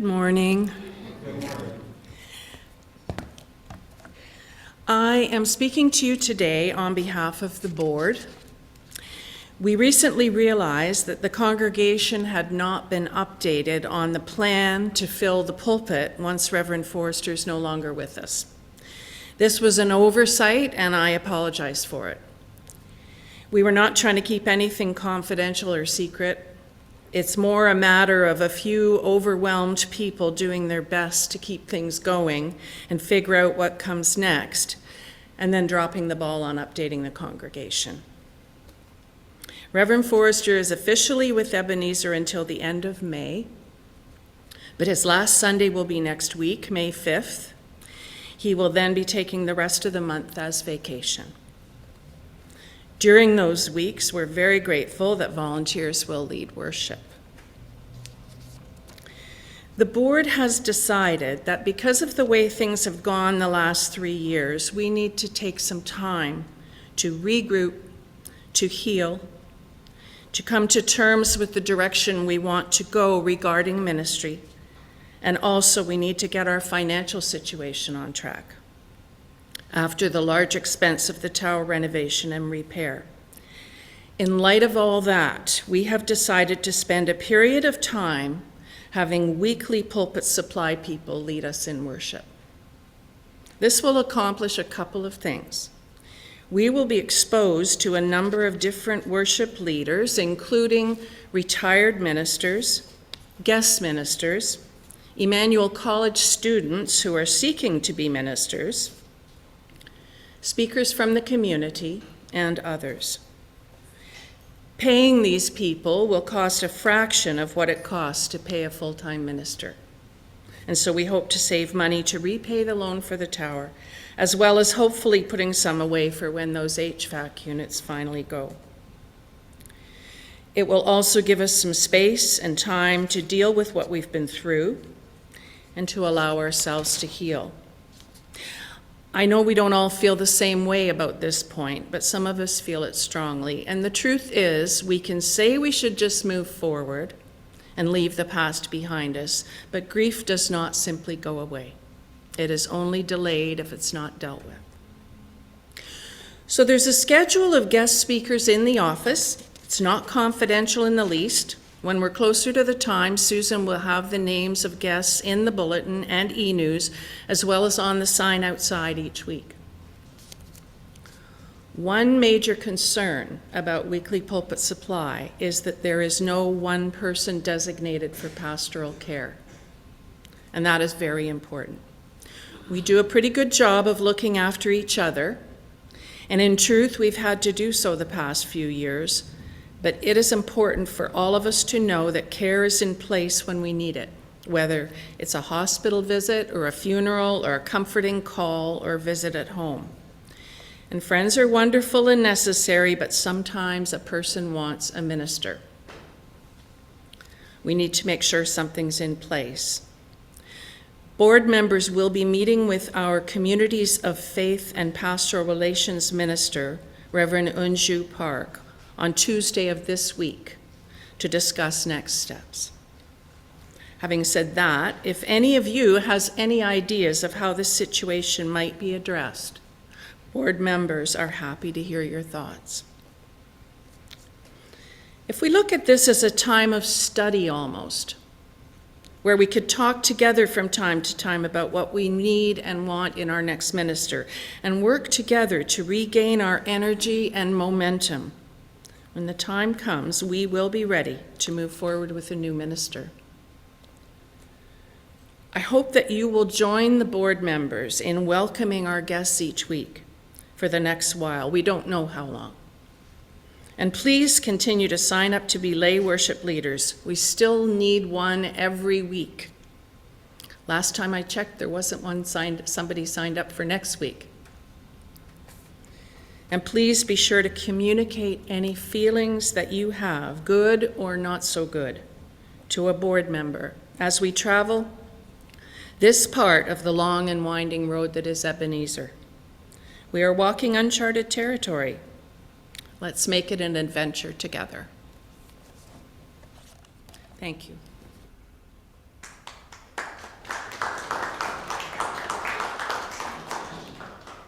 Good morning. I am speaking to you today on behalf of the board. We recently realized that the congregation had not been updated on the plan to fill the pulpit once Reverend Forrester is no longer with us. This was an oversight, and I apologize for it. We were not trying to keep anything confidential or secret. It's more a matter of a few overwhelmed people doing their best to keep things going and figure out what comes next, and then dropping the ball on updating the congregation. Reverend Forrester is officially with Ebenezer until the end of May, but his last Sunday will be next week, May 5th. He will then be taking the rest of the month as vacation. During those weeks, we're very grateful that volunteers will lead worship. The board has decided that because of the way things have gone the last 3 years, we need to take some time to regroup, to heal, to come to terms with the direction we want to go regarding ministry, and also we need to get our financial situation on track after the large expense of the tower renovation and repair. In light of all that, we have decided to spend a period of time having weekly pulpit supply people lead us in worship. This will accomplish a couple of things. We will be exposed to a number of different worship leaders, including retired ministers, guest ministers, Emmanuel College students who are seeking to be ministers, speakers from the community, and others. Paying these people will cost a fraction of what it costs to pay a full-time minister. And so we hope to save money to repay the loan for the tower, as well as hopefully putting some away for when those HVAC units finally go. It will also give us some space and time to deal with what we've been through and to allow ourselves to heal. I know we don't all feel the same way about this point, but some of us feel it strongly. And the truth is, we can say we should just move forward and leave the past behind us, but grief does not simply go away. It is only delayed if it's not dealt with. So there's a schedule of guest speakers in the office. It's not confidential in the least. When we're closer to the time, Susan will have the names of guests in the bulletin and e-news, as well as on the sign outside each week. One major concern about weekly pulpit supply is that there is no one person designated for pastoral care, and that is very important. We do a pretty good job of looking after each other, and in truth, we've had to do so the past few years. But it is important for all of us to know that care is in place when we need it, whether it's a hospital visit or a funeral or a comforting call or visit at home. And friends are wonderful and necessary, but sometimes a person wants a minister. We need to make sure something's in place. Board members will be meeting with our Communities of Faith and Pastoral Relations Minister, Reverend Unju Park, on Tuesday of this week to discuss next steps. Having said that, if any of you has any ideas of how this situation might be addressed, board members are happy to hear your thoughts. If we look at this as a time of study almost, where we could talk together from time to time about what we need and want in our next minister and work together to regain our energy and momentum, when the time comes, we will be ready to move forward with a new minister. I hope that you will join the board members in welcoming our guests each week for the next while. We don't know how long. And please continue to sign up to be lay worship leaders. We still need one every week. Last time I checked, there wasn't somebody signed up for next week. And please be sure to communicate any feelings that you have, good or not so good, to a board member as we travel this part of the long and winding road that is Ebenezer. We are walking uncharted territory. Let's make it an adventure together. Thank you.